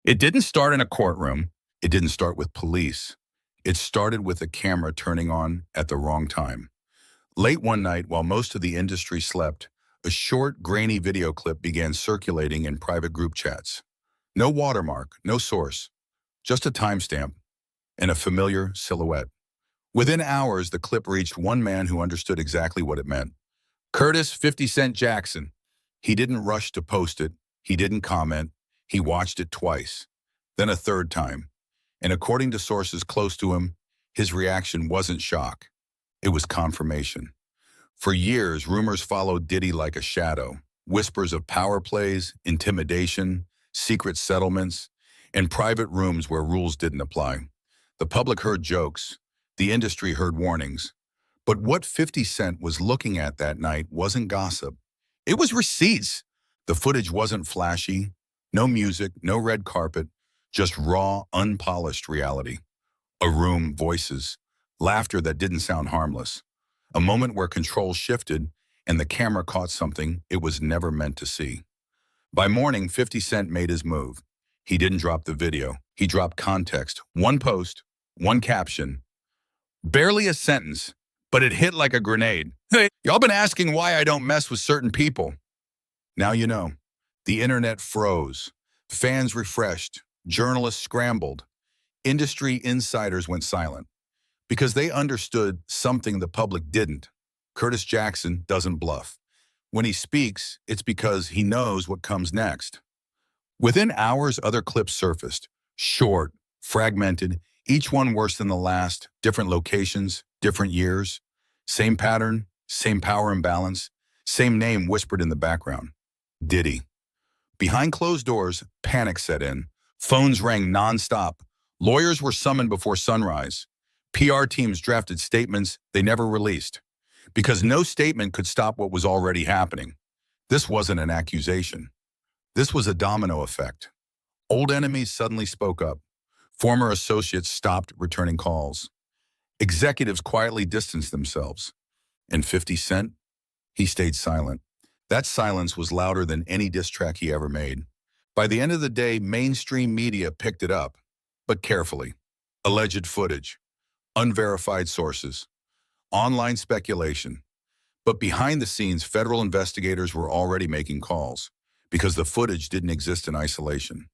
It didn't start in a courtroom. It didn't start with police. It started with a camera turning on at the wrong time. Late one night, while most of the industry slept, a short, grainy video clip began circulating in private group chats. No watermark, no source, just a timestamp and a familiar silhouette. Within hours, the clip reached one man who understood exactly what it meant. Curtis 50 Cent Jackson. He didn't rush to post it. He didn't comment. He watched it twice, then a third time. And according to sources close to him, his reaction wasn't shock. It was confirmation. For years, rumors followed Diddy like a shadow. Whispers of power plays, intimidation, secret settlements, and private rooms where rules didn't apply. The public heard jokes. The industry heard warnings. But what 50 Cent was looking at that night wasn't gossip. It was receipts. The footage wasn't flashy. No music, no red carpet, just raw, unpolished reality. A room, voices, laughter that didn't sound harmless. A moment where control shifted and the camera caught something it was never meant to see. By morning, 50 Cent made his move. He didn't drop the video. He dropped context. One post, one caption. Barely a sentence, but it hit like a grenade. Hey, y'all been asking why I don't mess with certain people. Now you know. The internet froze. Fans refreshed. Journalists scrambled. Industry insiders went silent. Because they understood something the public didn't. Curtis Jackson doesn't bluff. When he speaks, it's because he knows what comes next. Within hours, other clips surfaced. Short, fragmented, each one worse than the last, different locations, different years. Same pattern, same power imbalance, same name whispered in the background. Diddy. Behind closed doors, panic set in. Phones rang nonstop. Lawyers were summoned before sunrise. PR teams drafted statements they never released. Because no statement could stop what was already happening. This wasn't an accusation. This was a domino effect. Old enemies suddenly spoke up. Former associates stopped returning calls. Executives quietly distanced themselves. And 50 Cent? He stayed silent. That silence was louder than any diss track he ever made. By the end of the day, mainstream media picked it up, but carefully. Alleged footage, unverified sources, online speculation. But behind the scenes, federal investigators were already making calls because the footage didn't exist in isolation.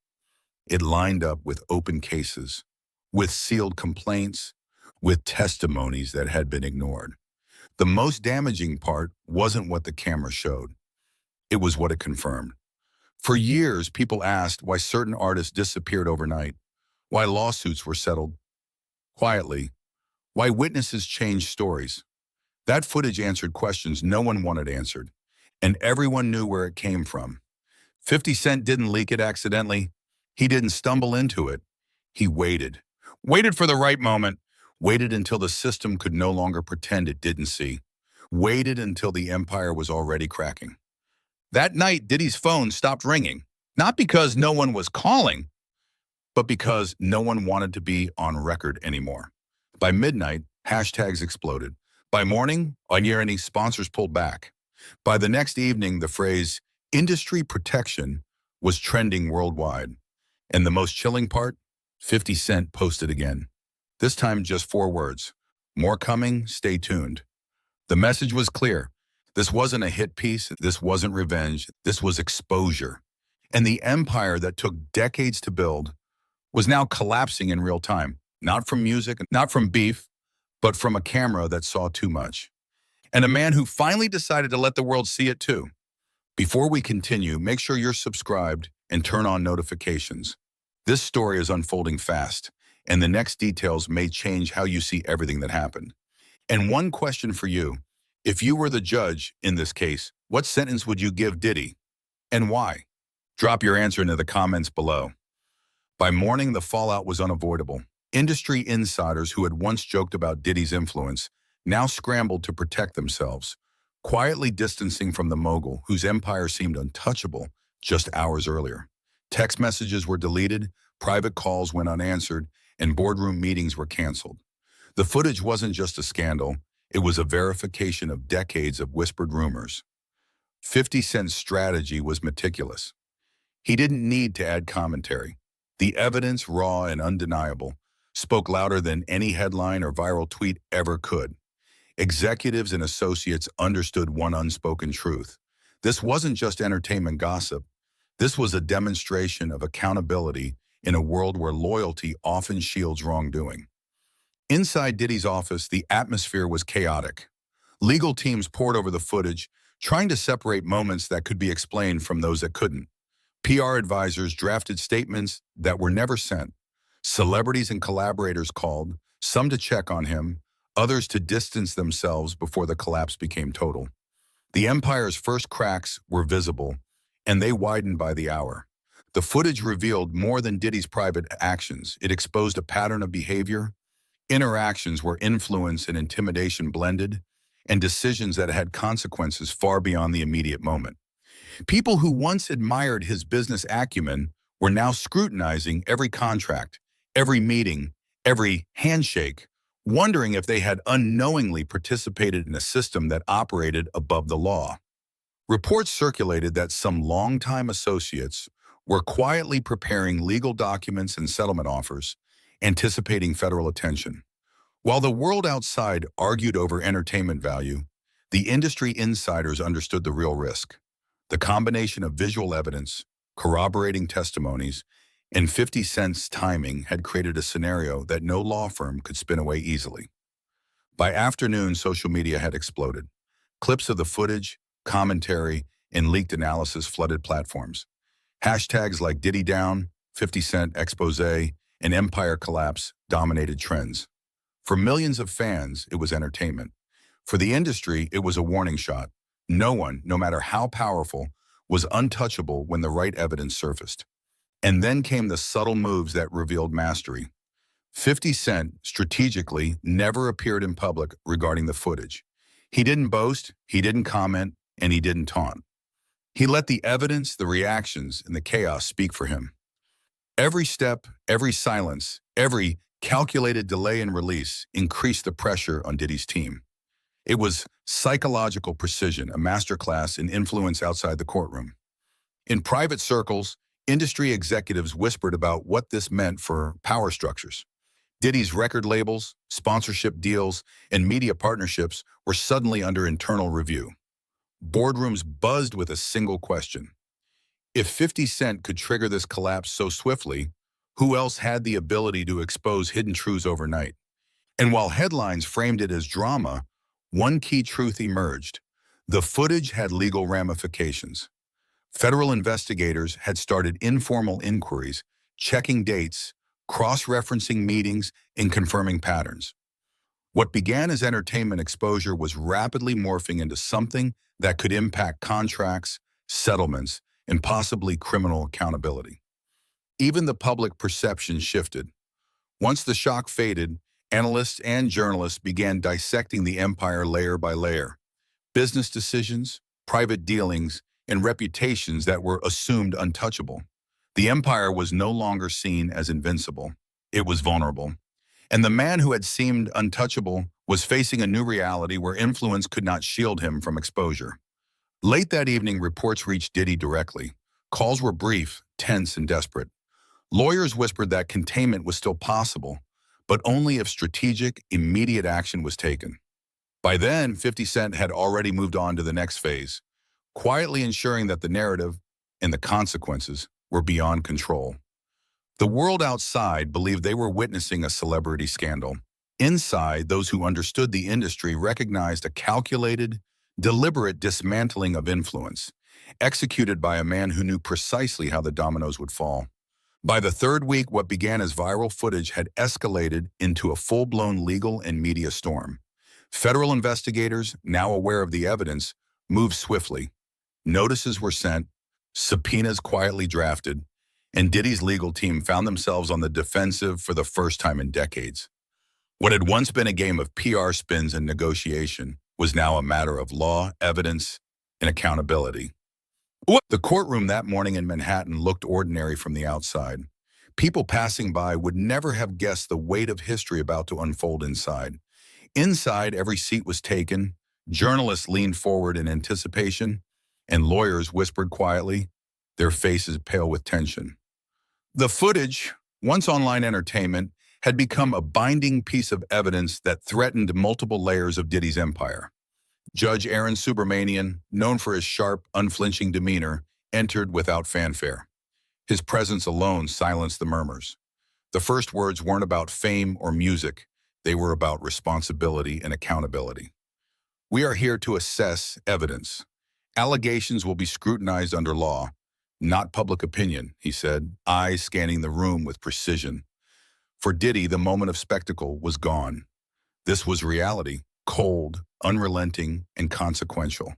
It lined up with open cases, with sealed complaints, with testimonies that had been ignored. The most damaging part wasn't what the camera showed. It was what it confirmed. For years, people asked why certain artists disappeared overnight, why lawsuits were settled quietly, why witnesses changed stories. That footage answered questions no one wanted answered, and everyone knew where it came from. 50 Cent didn't leak it accidentally. He didn't stumble into it. He waited. Waited for the right moment. Waited until the system could no longer pretend it didn't see. Waited until the empire was already cracking. That night, Diddy's phone stopped ringing, not because no one was calling, but because no one wanted to be on record anymore. By midnight, hashtags exploded. By morning, any sponsors pulled back. By the next evening, the phrase industry protection was trending worldwide. And the most chilling part, 50 Cent posted again. This time just 4 words. More coming, stay tuned. The message was clear. This wasn't a hit piece. This wasn't revenge. This was exposure. And the empire that took decades to build was now collapsing in real time. Not from music, not from beef, but from a camera that saw too much. And a man who finally decided to let the world see it too. Before we continue, make sure you're subscribed and turn on notifications. This story is unfolding fast, and the next details may change how you see everything that happened. And one question for you. If you were the judge in this case, what sentence would you give Diddy? And why? Drop your answer into the comments below. By morning, the fallout was unavoidable. Industry insiders who had once joked about Diddy's influence now scrambled to protect themselves, quietly distancing from the mogul whose empire seemed untouchable just hours earlier. Text messages were deleted, private calls went unanswered, and boardroom meetings were canceled. The footage wasn't just a scandal. It was a verification of decades of whispered rumors. 50 Cent's strategy was meticulous. He didn't need to add commentary. The evidence, raw and undeniable, spoke louder than any headline or viral tweet ever could. Executives and associates understood one unspoken truth. This wasn't just entertainment gossip. This was a demonstration of accountability in a world where loyalty often shields wrongdoing. Inside Diddy's office, the atmosphere was chaotic. Legal teams pored over the footage, trying to separate moments that could be explained from those that couldn't. PR advisors drafted statements that were never sent. Celebrities and collaborators called, some to check on him, others to distance themselves before the collapse became total. The empire's first cracks were visible, and they widened by the hour. The footage revealed more than Diddy's private actions. It exposed a pattern of behavior, interactions where influence and intimidation blended, and decisions that had consequences far beyond the immediate moment. People who once admired his business acumen were now scrutinizing every contract, every meeting, every handshake, wondering if they had unknowingly participated in a system that operated above the law. Reports circulated that some longtime associates were quietly preparing legal documents and settlement offers, anticipating federal attention. While the world outside argued over entertainment value, the industry insiders understood the real risk. The combination of visual evidence, corroborating testimonies, and 50 Cent's timing had created a scenario that no law firm could spin away easily. By afternoon, social media had exploded. Clips of the footage, commentary, and leaked analysis flooded platforms. Hashtags like Diddy Down, 50 Cent Expose, and Empire Collapse dominated trends. For millions of fans, it was entertainment. For the industry, it was a warning shot. No one, no matter how powerful, was untouchable when the right evidence surfaced. And then came the subtle moves that revealed mastery. 50 Cent, strategically, never appeared in public regarding the footage. He didn't boast, he didn't comment, and he didn't taunt. He let the evidence, the reactions, and the chaos speak for him. Every step, every silence, every calculated delay in release increased the pressure on Diddy's team. It was psychological precision, a masterclass in influence outside the courtroom. In private circles, industry executives whispered about what this meant for power structures. Diddy's record labels, sponsorship deals, and media partnerships were suddenly under internal review. Boardrooms buzzed with a single question. If 50 Cent could trigger this collapse so swiftly, who else had the ability to expose hidden truths overnight? And while headlines framed it as drama, one key truth emerged. The footage had legal ramifications. Federal investigators had started informal inquiries, checking dates, cross-referencing meetings, and confirming patterns. What began as entertainment exposure was rapidly morphing into something that could impact contracts, settlements, and possibly criminal accountability. Even the public perception shifted. Once the shock faded, analysts and journalists began dissecting the empire layer by layer. Business decisions, private dealings, and reputations that were assumed untouchable. The empire was no longer seen as invincible. It was vulnerable. And the man who had seemed untouchable was facing a new reality where influence could not shield him from exposure. Late that evening, reports reached Diddy directly. Calls were brief, tense, and desperate. Lawyers whispered that containment was still possible, but only if strategic, immediate action was taken. By then, 50 Cent had already moved on to the next phase, quietly ensuring that the narrative and the consequences were beyond control. The world outside believed they were witnessing a celebrity scandal. Inside, those who understood the industry recognized a calculated, deliberate dismantling of influence, executed by a man who knew precisely how the dominoes would fall. By the third week, what began as viral footage had escalated into a full-blown legal and media storm. Federal investigators, now aware of the evidence, moved swiftly. Notices were sent, subpoenas quietly drafted, and Diddy's legal team found themselves on the defensive for the first time in decades. What had once been a game of PR spins and negotiation was now a matter of law, evidence, and accountability. The courtroom that morning in Manhattan looked ordinary from the outside. People passing by would never have guessed the weight of history about to unfold inside. Inside, every seat was taken, journalists leaned forward in anticipation, and lawyers whispered quietly, their faces pale with tension. The footage, once online entertainment, had become a binding piece of evidence that threatened multiple layers of Diddy's empire. Judge Aaron Subramanian, known for his sharp, unflinching demeanor, entered without fanfare. His presence alone silenced the murmurs. The first words weren't about fame or music. They were about responsibility and accountability. We are here to assess evidence. Allegations will be scrutinized under law, not public opinion, he said, eyes scanning the room with precision. For Diddy, the moment of spectacle was gone. This was reality, cold, unrelenting, and consequential.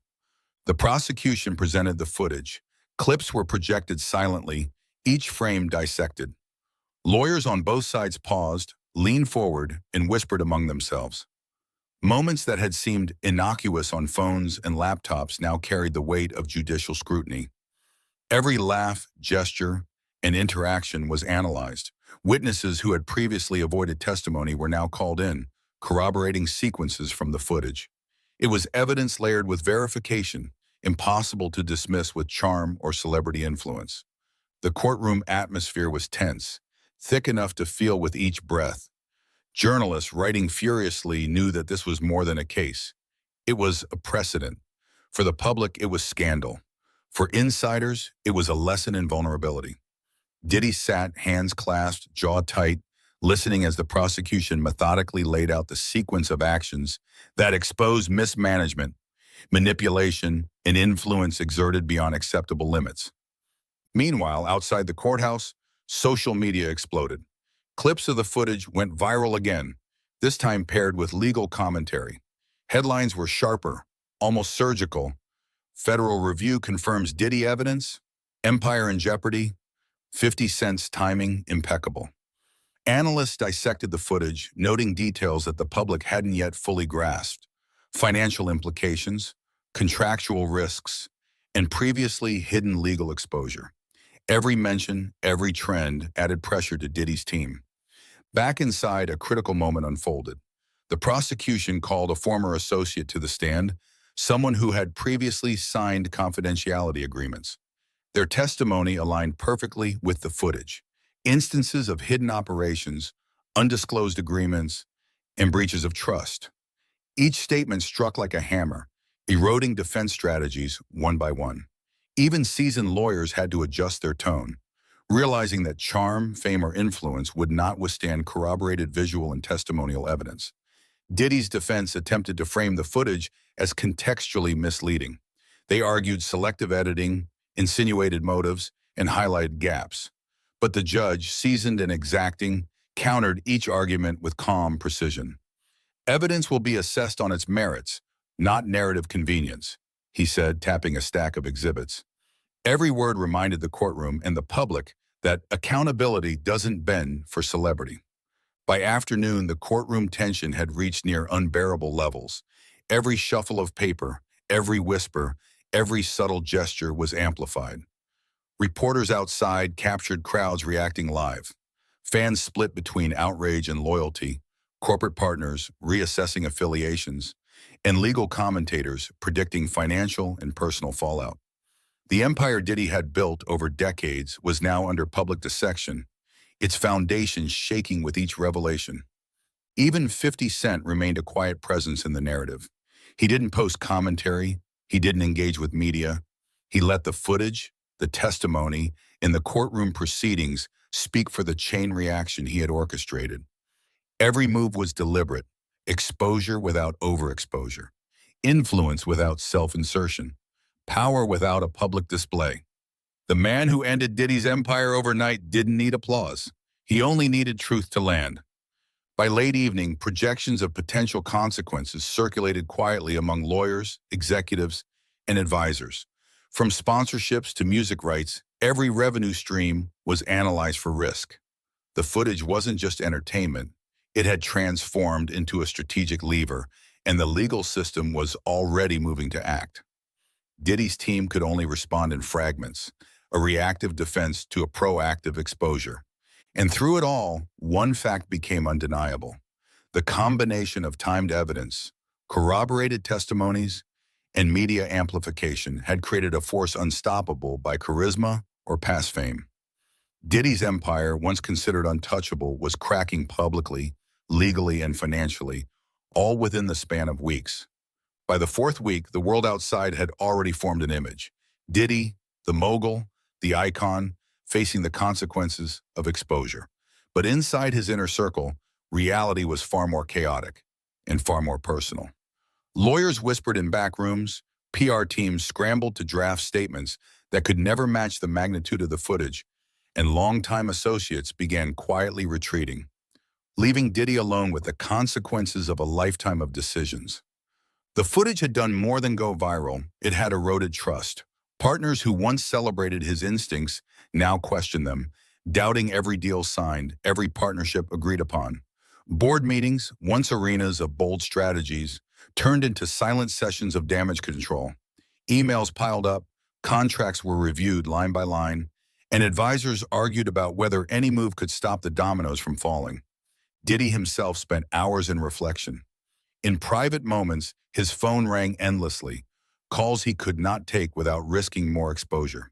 The prosecution presented the footage. Clips were projected silently, each frame dissected. Lawyers on both sides paused, leaned forward, and whispered among themselves. Moments that had seemed innocuous on phones and laptops now carried the weight of judicial scrutiny. Every laugh, gesture, and interaction was analyzed. Witnesses who had previously avoided testimony were now called in, corroborating sequences from the footage. It was evidence layered with verification, impossible to dismiss with charm or celebrity influence. The courtroom atmosphere was tense, thick enough to feel with each breath. Journalists writing furiously knew that this was more than a case. It was a precedent. For the public, it was scandal. For insiders, it was a lesson in vulnerability. Diddy sat, hands clasped, jaw tight, listening as the prosecution methodically laid out the sequence of actions that exposed mismanagement, manipulation, and influence exerted beyond acceptable limits. Meanwhile, outside the courthouse, social media exploded. Clips of the footage went viral again, this time paired with legal commentary. Headlines were sharper, almost surgical. Federal review confirms Diddy evidence, empire in jeopardy, 50 Cent's timing impeccable. Analysts dissected the footage, noting details that the public hadn't yet fully grasped: financial implications, contractual risks, and previously hidden legal exposure. Every mention, every trend added pressure to Diddy's team. Back inside, a critical moment unfolded. The prosecution called a former associate to the stand, someone who had previously signed confidentiality agreements. Their testimony aligned perfectly with the footage. Instances of hidden operations, undisclosed agreements, and breaches of trust. Each statement struck like a hammer, eroding defense strategies one by one. Even seasoned lawyers had to adjust their tone, realizing that charm, fame, or influence would not withstand corroborated visual and testimonial evidence. Diddy's defense attempted to frame the footage as contextually misleading. They argued selective editing, insinuated motives, and highlighted gaps. But the judge, seasoned and exacting, countered each argument with calm precision. Evidence will be assessed on its merits, not narrative convenience, he said, tapping a stack of exhibits. Every word reminded the courtroom and the public that accountability doesn't bend for celebrity. By afternoon, the courtroom tension had reached near unbearable levels. Every shuffle of paper, every whisper, every subtle gesture was amplified. Reporters outside captured crowds reacting live. Fans split between outrage and loyalty, corporate partners reassessing affiliations, and legal commentators predicting financial and personal fallout. The empire Diddy had built over decades was now under public dissection, its foundation shaking with each revelation. Even 50 Cent remained a quiet presence in the narrative. He didn't post commentary, he didn't engage with media. He let the footage, the testimony, and the courtroom proceedings speak for the chain reaction he had orchestrated. Every move was deliberate, exposure without overexposure, influence without self-insertion, power without a public display. The man who ended Diddy's empire overnight didn't need applause. He only needed truth to land. By late evening, projections of potential consequences circulated quietly among lawyers, executives, and advisors. From sponsorships to music rights, every revenue stream was analyzed for risk. The footage wasn't just entertainment. It had transformed into a strategic lever, and the legal system was already moving to act. Diddy's team could only respond in fragments, a reactive defense to a proactive exposure. And through it all, one fact became undeniable. The combination of timed evidence, corroborated testimonies, and media amplification had created a force unstoppable by charisma or past fame. Diddy's empire, once considered untouchable, was cracking publicly, legally, and financially, all within the span of weeks. By the fourth week, the world outside had already formed an image. Diddy, the mogul, the icon, facing the consequences of exposure. But inside his inner circle, reality was far more chaotic and far more personal. Lawyers whispered in back rooms, PR teams scrambled to draft statements that could never match the magnitude of the footage, and longtime associates began quietly retreating, leaving Diddy alone with the consequences of a lifetime of decisions. The footage had done more than go viral. It had eroded trust. Partners who once celebrated his instincts now questioned them, doubting every deal signed, every partnership agreed upon. Board meetings, once arenas of bold strategies, turned into silent sessions of damage control. Emails piled up, contracts were reviewed line by line, and advisors argued about whether any move could stop the dominoes from falling. Diddy himself spent hours in reflection. In private moments, his phone rang endlessly, calls he could not take without risking more exposure.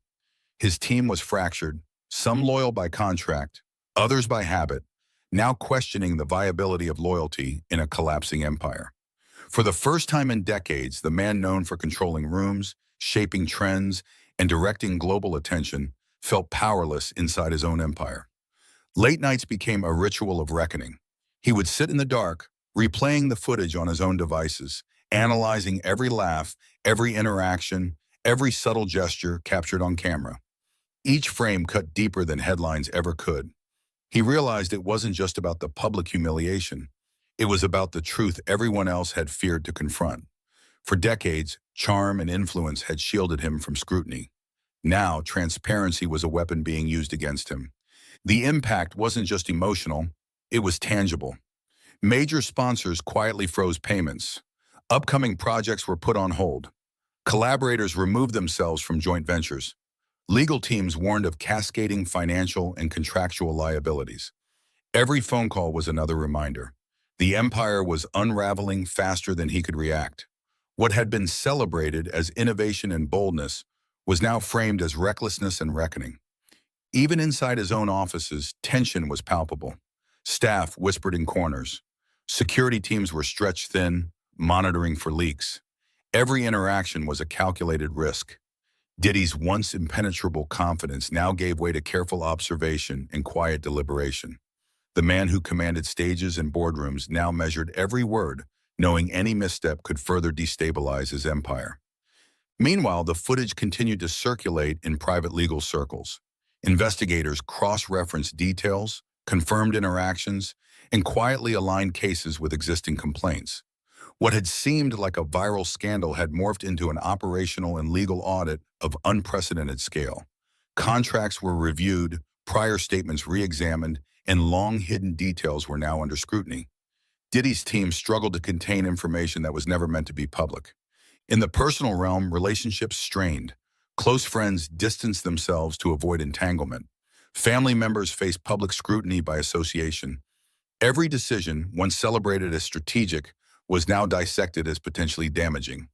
His team was fractured, some loyal by contract, others by habit, now questioning the viability of loyalty in a collapsing empire. For the first time in decades, the man known for controlling rooms, shaping trends, and directing global attention felt powerless inside his own empire. Late nights became a ritual of reckoning. He would sit in the dark, replaying the footage on his own devices, analyzing every laugh, every interaction, every subtle gesture captured on camera. Each frame cut deeper than headlines ever could. He realized it wasn't just about the public humiliation. It was about the truth everyone else had feared to confront. For decades, charm and influence had shielded him from scrutiny. Now, transparency was a weapon being used against him. The impact wasn't just emotional, it was tangible. Major sponsors quietly froze payments. Upcoming projects were put on hold. Collaborators removed themselves from joint ventures. Legal teams warned of cascading financial and contractual liabilities. Every phone call was another reminder. The empire was unraveling faster than he could react. What had been celebrated as innovation and boldness was now framed as recklessness and reckoning. Even inside his own offices, tension was palpable. Staff whispered in corners. Security teams were stretched thin, monitoring for leaks. Every interaction was a calculated risk. Diddy's once impenetrable confidence now gave way to careful observation and quiet deliberation. The man who commanded stages and boardrooms now measured every word, knowing any misstep could further destabilize his empire. Meanwhile, the footage continued to circulate in private legal circles. Investigators cross-referenced details, confirmed interactions, and quietly aligned cases with existing complaints. What had seemed like a viral scandal had morphed into an operational and legal audit of unprecedented scale. Contracts were reviewed, prior statements re-examined, and long-hidden details were now under scrutiny. Diddy's team struggled to contain information that was never meant to be public. In the personal realm, relationships strained. Close friends distanced themselves to avoid entanglement. Family members faced public scrutiny by association. Every decision, once celebrated as strategic, was now dissected as potentially damaging.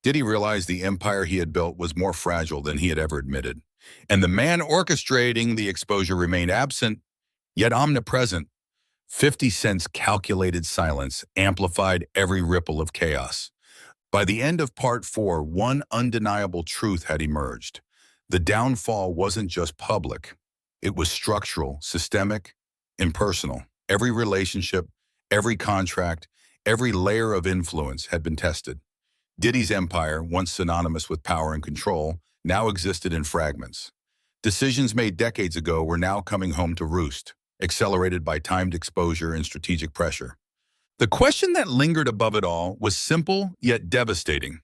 Diddy realized the empire he had built was more fragile than he had ever admitted. And the man orchestrating the exposure remained absent, yet omnipresent. 50 Cent's calculated silence amplified every ripple of chaos. By the end of Part 4, one undeniable truth had emerged. The downfall wasn't just public. It was structural, systemic, impersonal. Every relationship, every contract, every layer of influence had been tested. Diddy's empire, once synonymous with power and control, now existed in fragments. Decisions made decades ago were now coming home to roost, accelerated by timed exposure and strategic pressure. The question that lingered above it all was simple yet devastating.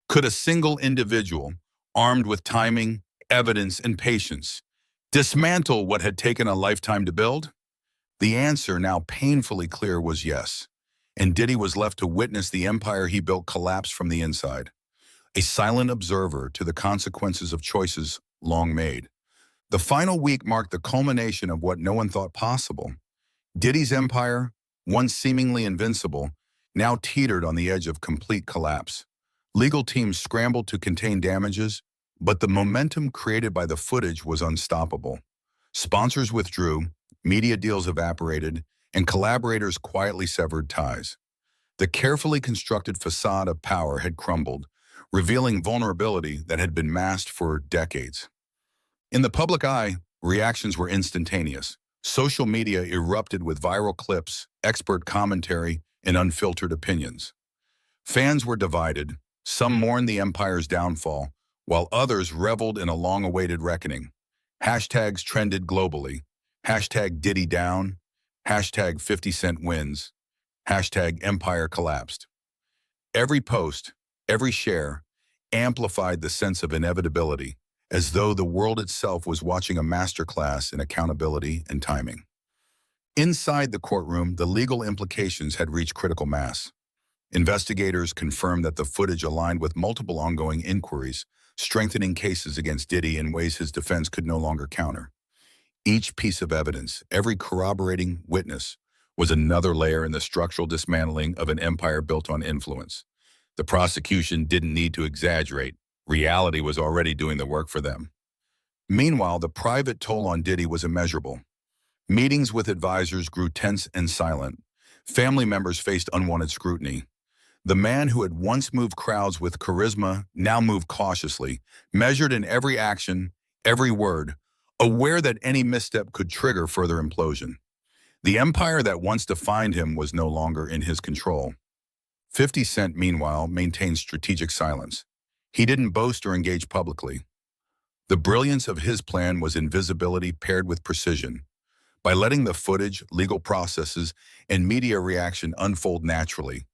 Could a single individual, armed with timing, evidence, and patience, dismantle what had taken a lifetime to build? The answer, now painfully clear, was yes. And Diddy was left to witness the empire he built collapse from the inside, a silent observer to the consequences of choices long made. The final week marked the culmination of what no one thought possible. Diddy's empire, once seemingly invincible, now teetered on the edge of complete collapse. Legal teams scrambled to contain damages, but the momentum created by the footage was unstoppable. Sponsors withdrew, media deals evaporated, and collaborators quietly severed ties. The carefully constructed facade of power had crumbled, revealing vulnerability that had been masked for decades. In the public eye, reactions were instantaneous. Social media erupted with viral clips, expert commentary, and unfiltered opinions. Fans were divided. Some mourned the empire's downfall, while others reveled in a long-awaited reckoning. Hashtags trended globally. Hashtag Diddy down. Hashtag 50 Cent wins. Hashtag Empire collapsed. Every post, every share, amplified the sense of inevitability, as though the world itself was watching a masterclass in accountability and timing. Inside the courtroom, the legal implications had reached critical mass. Investigators confirmed that the footage aligned with multiple ongoing inquiries, strengthening cases against Diddy in ways his defense could no longer counter. Each piece of evidence, every corroborating witness, was another layer in the structural dismantling of an empire built on influence. The prosecution didn't need to exaggerate. Reality was already doing the work for them. Meanwhile, the private toll on Diddy was immeasurable. Meetings with advisors grew tense and silent. Family members faced unwanted scrutiny. The man who had once moved crowds with charisma now moved cautiously, measured in every action, every word, aware that any misstep could trigger further implosion. The empire that once defined him was no longer in his control. 50 Cent, meanwhile, maintained strategic silence. He didn't boast or engage publicly. The brilliance of his plan was invisibility paired with precision. By letting the footage, legal processes, and media reaction unfold naturally,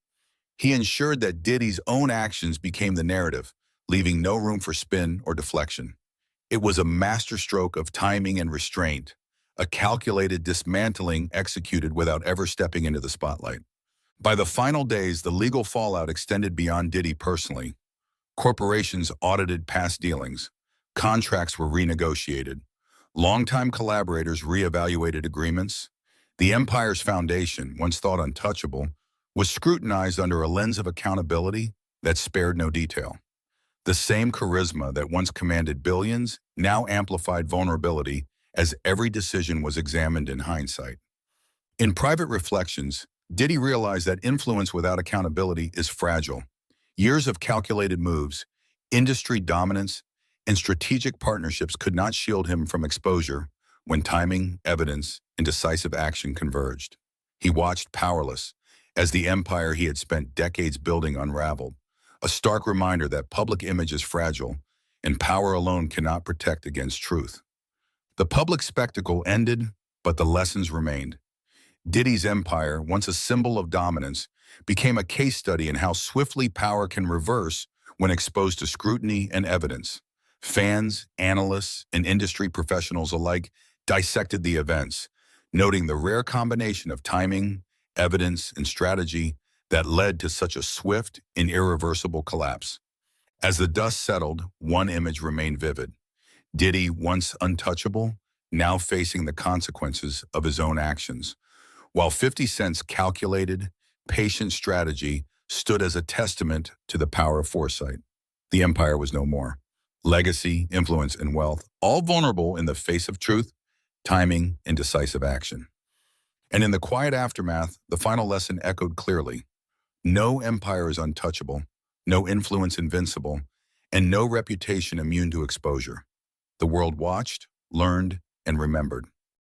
he ensured that Diddy's own actions became the narrative, leaving no room for spin or deflection. It was a masterstroke of timing and restraint, a calculated dismantling executed without ever stepping into the spotlight. By the final days, the legal fallout extended beyond Diddy personally. Corporations audited past dealings. Contracts were renegotiated. Longtime collaborators reevaluated agreements. The empire's foundation, once thought untouchable, was scrutinized under a lens of accountability that spared no detail. The same charisma that once commanded billions now amplified vulnerability as every decision was examined in hindsight. In private reflections, Diddy realized that influence without accountability is fragile. Years of calculated moves, industry dominance, and strategic partnerships could not shield him from exposure when timing, evidence, and decisive action converged. He watched powerless as the empire he had spent decades building unraveled, a stark reminder that public image is fragile and power alone cannot protect against truth. The public spectacle ended, but the lessons remained. Diddy's empire, once a symbol of dominance, became a case study in how swiftly power can reverse when exposed to scrutiny and evidence. Fans, analysts, and industry professionals alike dissected the events, noting the rare combination of timing, evidence, and strategy that led to such a swift and irreversible collapse. As the dust settled, one image remained vivid. Diddy, once untouchable, now facing the consequences of his own actions, while 50 Cent's calculated, patient strategy stood as a testament to the power of foresight. The empire was no more. Legacy, influence, and wealth, all vulnerable in the face of truth, timing, and decisive action. And in the quiet aftermath, the final lesson echoed clearly. No empire is untouchable, no influence invincible, and no reputation immune to exposure. The world watched, learned, and remembered.